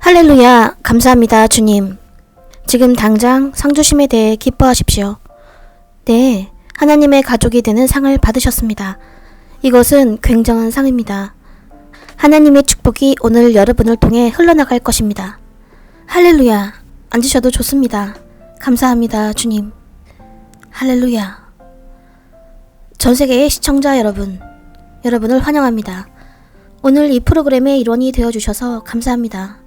할렐루야, 감사합니다, 주님. 지금 당장 상 주심에 대해 기뻐하십시오. 네, 하나님의 가족이 되는 상을 받으셨습니다. 이것은 굉장한 상입니다. 하나님의 축복이 오늘 여러분을 통해 흘러나갈 것입니다. 할렐루야, 앉으셔도 좋습니다. 감사합니다, 주님. 할렐루야. 전 세계의 시청자 여러분을 환영합니다. 오늘 이 프로그램의 일원이 되어주셔서 감사합니다.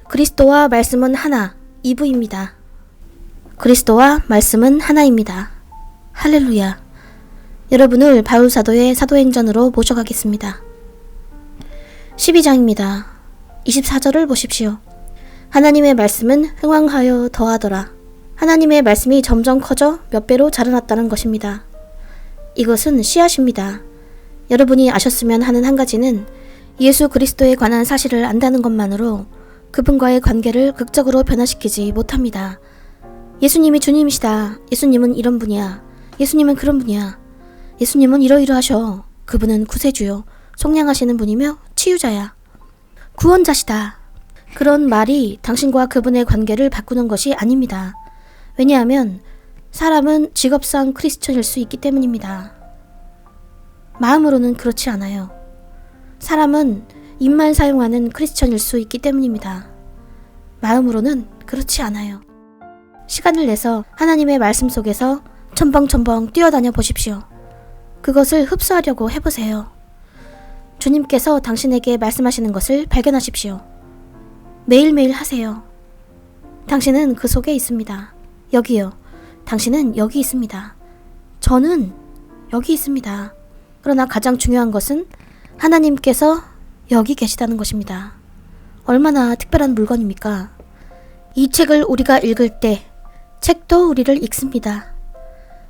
그리스도와 말씀은 하나, 2부입니다. 그리스도와 말씀은 하나입니다. 할렐루야. 여러분을 바울사도의 사도행전으로 모셔가겠습니다. 12장입니다. 24절을 보십시오. 하나님의 말씀은 흥왕하여 더하더라. 하나님의 말씀이 점점 커져 몇 배로 자라났다는 것입니다. 이것은 씨앗입니다. 여러분이 아셨으면 하는 한 가지는 예수 그리스도에 관한 사실을 안다는 것만으로 그분과의 관계를 극적으로 변화시키지 못합니다. 예수님이 주님이시다. 예수님은 이런 분이야. 예수님은 그런 분이야. 예수님은 이러이러하셔. 그분은 구세주요. 속량하시는 분이며 치유자야. 구원자시다. 그런 말이 당신과 그분의 관계를 바꾸는 것이 아닙니다. 왜냐하면 사람은 직업상 크리스천일 수 있기 때문입니다. 마음으로는 그렇지 않아요. 사람은 입만 사용하는 크리스천일 수 있기 때문입니다. 마음으로는 그렇지 않아요. 시간을 내서 하나님의 말씀 속에서 첨벙첨벙 뛰어다녀 보십시오. 그것을 흡수하려고 해보세요. 주님께서 당신에게 말씀하시는 것을 발견하십시오. 매일매일 하세요. 당신은 그 속에 있습니다. 여기요. 당신은 여기 있습니다. 저는 여기 있습니다. 그러나 가장 중요한 것은 하나님께서 여기 계시다는 것입니다. 얼마나 특별한 물건입니까? 이 책을 우리가 읽을 때 책도 우리를 읽습니다.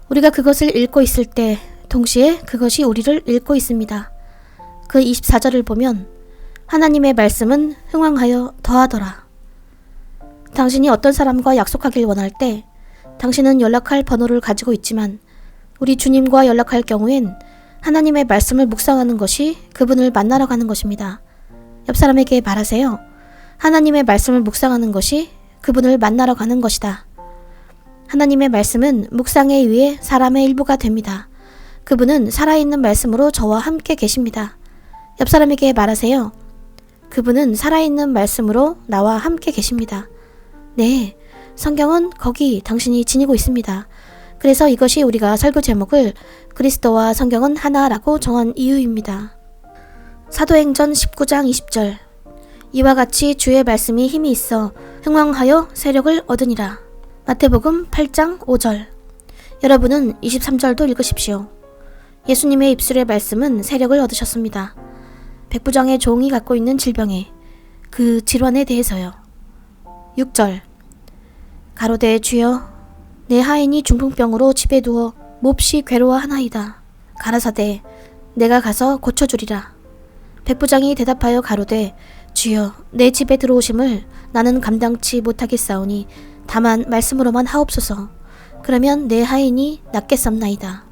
우리가 그것을 읽고 있을 때 동시에 그것이 우리를 읽고 있습니다. 그 24절을 보면 하나님의 말씀은 흥왕하여 더하더라. 당신이 어떤 사람과 약속하길 원할 때 당신은 연락할 번호를 가지고 있지만 우리 주님과 연락할 경우엔 하나님의 말씀을 묵상하는 것이 그분을 만나러 가는 것입니다. 옆 사람에게 말하세요. 하나님의 말씀을 묵상하는 것이 그분을 만나러 가는 것이다. 하나님의 말씀은 묵상에 의해 사람의 일부가 됩니다. 그분은 살아있는 말씀으로 저와 함께 계십니다. 옆 사람에게 말하세요. 그분은 살아있는 말씀으로 나와 함께 계십니다. 네, 성경은 거기 당신이 지니고 있습니다. 그래서 이것이 우리가 설교 제목을 그리스도와 성경은 하나라고 정한 이유입니다. 사도행전 19장 20절. 이와 같이 주의 말씀이 힘이 있어 흥왕하여 세력을 얻으니라. 마태복음 8장 5절. 여러분은 23절도 읽으십시오. 예수님의 입술의 말씀은 세력을 얻으셨습니다. 백부장의 종이 갖고 있는 질병에 그 질환에 대해서요. 6절. 가로되 주여 내 하인이 중풍병으로 집에 누워 몹시 괴로워하나이다. 가라사대 내가 가서 고쳐주리라. 백부장이 대답하여 가로되 주여 내 집에 들어오심을 나는 감당치 못하겠사오니 다만 말씀으로만 하옵소서. 그러면 내 하인이 낫겠삼나이다.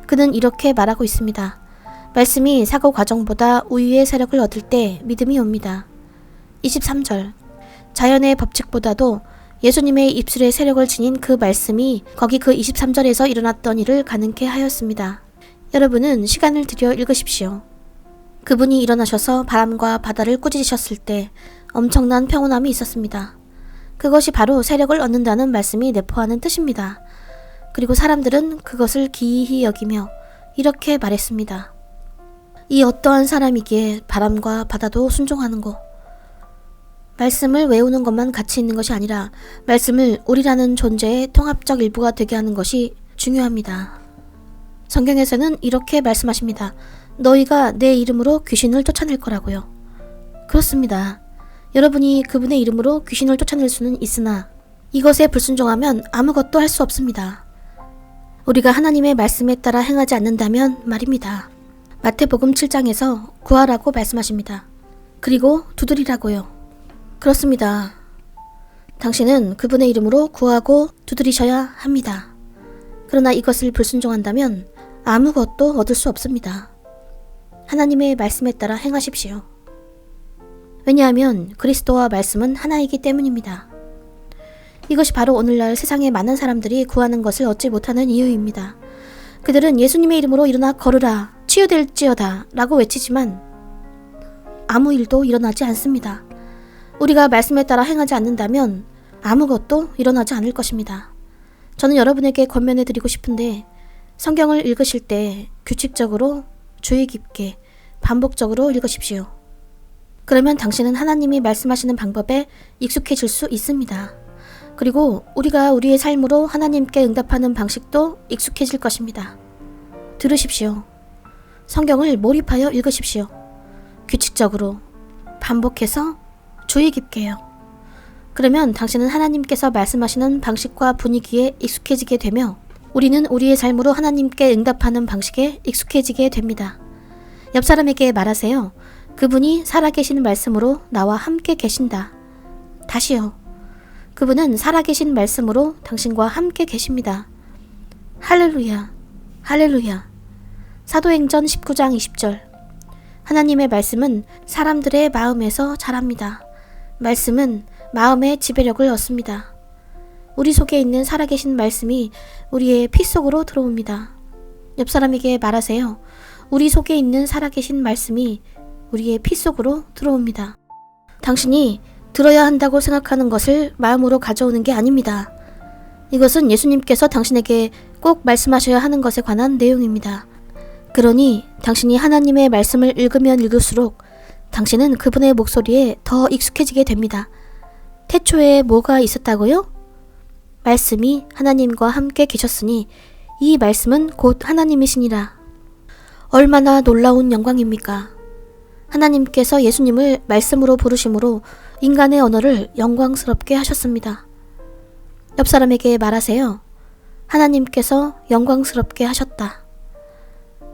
그는 이렇게 말하고 있습니다. 말씀이 사고 과정보다 우위의 세력을 얻을 때 믿음이 옵니다. 23절. 자연의 법칙보다도 예수님의 입술에 세력을 지닌 그 말씀이 거기 그 23절에서 일어났던 일을 가능케 하였습니다. 여러분은 시간을 들여 읽으십시오. 그분이 일어나셔서 바람과 바다를 꾸짖으셨을 때 엄청난 평온함이 있었습니다. 그것이 바로 세력을 얻는다는 말씀이 내포하는 뜻입니다. 그리고 사람들은 그것을 기이히 여기며 이렇게 말했습니다. 이 어떠한 사람이기에 바람과 바다도 순종하는고. 말씀을 외우는 것만 가치 있는 것이 아니라 말씀을 우리라는 존재의 통합적 일부가 되게 하는 것이 중요합니다. 성경에서는 이렇게 말씀하십니다. 너희가 내 이름으로 귀신을 쫓아낼 거라고요. 그렇습니다. 여러분이 그분의 이름으로 귀신을 쫓아낼 수는 있으나 이것에 불순종하면 아무것도 할 수 없습니다. 우리가 하나님의 말씀에 따라 행하지 않는다면 말입니다. 마태복음 7장에서 구하라고 말씀하십니다. 그리고 두드리라고요. 그렇습니다. 당신은 그분의 이름으로 구하고 두드리셔야 합니다. 그러나 이것을 불순종한다면 아무것도 얻을 수 없습니다. 하나님의 말씀에 따라 행하십시오. 왜냐하면 그리스도와 말씀은 하나이기 때문입니다. 이것이 바로 오늘날 세상의 많은 사람들이 구하는 것을 얻지 못하는 이유입니다. 그들은 예수님의 이름으로 일어나 걸으라, 치유될지어다 라고 외치지만 아무 일도 일어나지 않습니다. 우리가 말씀에 따라 행하지 않는다면 아무것도 일어나지 않을 것입니다. 저는 여러분에게 권면해 드리고 싶은데 성경을 읽으실 때 규칙적으로 주의 깊게 반복적으로 읽으십시오. 그러면 당신은 하나님이 말씀하시는 방법에 익숙해질 수 있습니다. 그리고 우리가 우리의 삶으로 하나님께 응답하는 방식도 익숙해질 것입니다. 들으십시오. 성경을 몰입하여 읽으십시오. 규칙적으로 반복해서 주의 깊게요. 그러면 당신은 하나님께서 말씀하시는 방식과 분위기에 익숙해지게 되며 우리는 우리의 삶으로 하나님께 응답하는 방식에 익숙해지게 됩니다. 옆 사람에게 말하세요. 그분이 살아계신 말씀으로 나와 함께 계신다. 다시요. 그분은 살아계신 말씀으로 당신과 함께 계십니다. 할렐루야, 할렐루야. 사도행전 19장 20절. 하나님의 말씀은 사람들의 마음에서 자랍니다. 말씀은 마음의 지배력을 얻습니다. 우리 속에 있는 살아계신 말씀이 우리의 피 속으로 들어옵니다. 옆 사람에게 말하세요. 우리 속에 있는 살아계신 말씀이 우리의 피 속으로 들어옵니다. 당신이 들어야 한다고 생각하는 것을 마음으로 가져오는 게 아닙니다. 이것은 예수님께서 당신에게 꼭 말씀하셔야 하는 것에 관한 내용입니다. 그러니 당신이 하나님의 말씀을 읽으면 읽을수록 당신은 그분의 목소리에 더 익숙해지게 됩니다. 태초에 뭐가 있었다고요? 말씀이 하나님과 함께 계셨으니 이 말씀은 곧 하나님이시니라. 얼마나 놀라운 영광입니까? 하나님께서 예수님을 말씀으로 부르심으로 인간의 언어를 영광스럽게 하셨습니다. 옆 사람에게 말하세요. 하나님께서 영광스럽게 하셨다.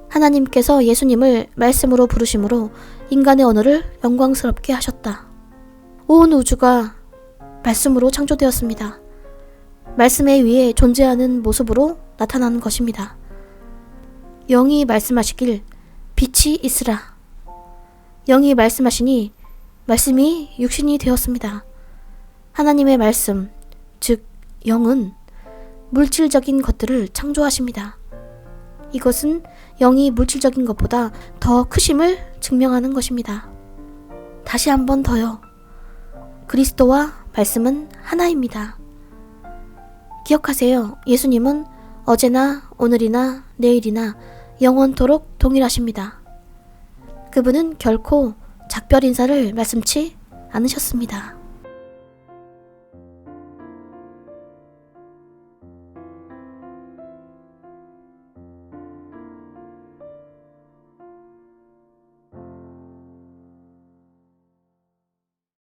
하나님께서 예수님을 말씀으로 부르심으로 인간의 언어를 영광스럽게 하셨다. 온 우주가 말씀으로 창조되었습니다. 말씀에 의해 존재하는 모습으로 나타나는 것입니다. 영이 말씀하시길 빛이 있으라. 영이 말씀하시니 말씀이 육신이 되었습니다. 하나님의 말씀, 즉 영은 물질적인 것들을 창조하십니다. 이것은 영이 물질적인 것보다 더 크심을 증명하는 것입니다. 다시 한 번 더요. 그리스도와 말씀은 하나입니다. 기억하세요. 예수님은 어제나 오늘이나 내일이나 영원토록 동일하십니다. 그분은 결코 작별 인사를 말씀치 않으셨습니다.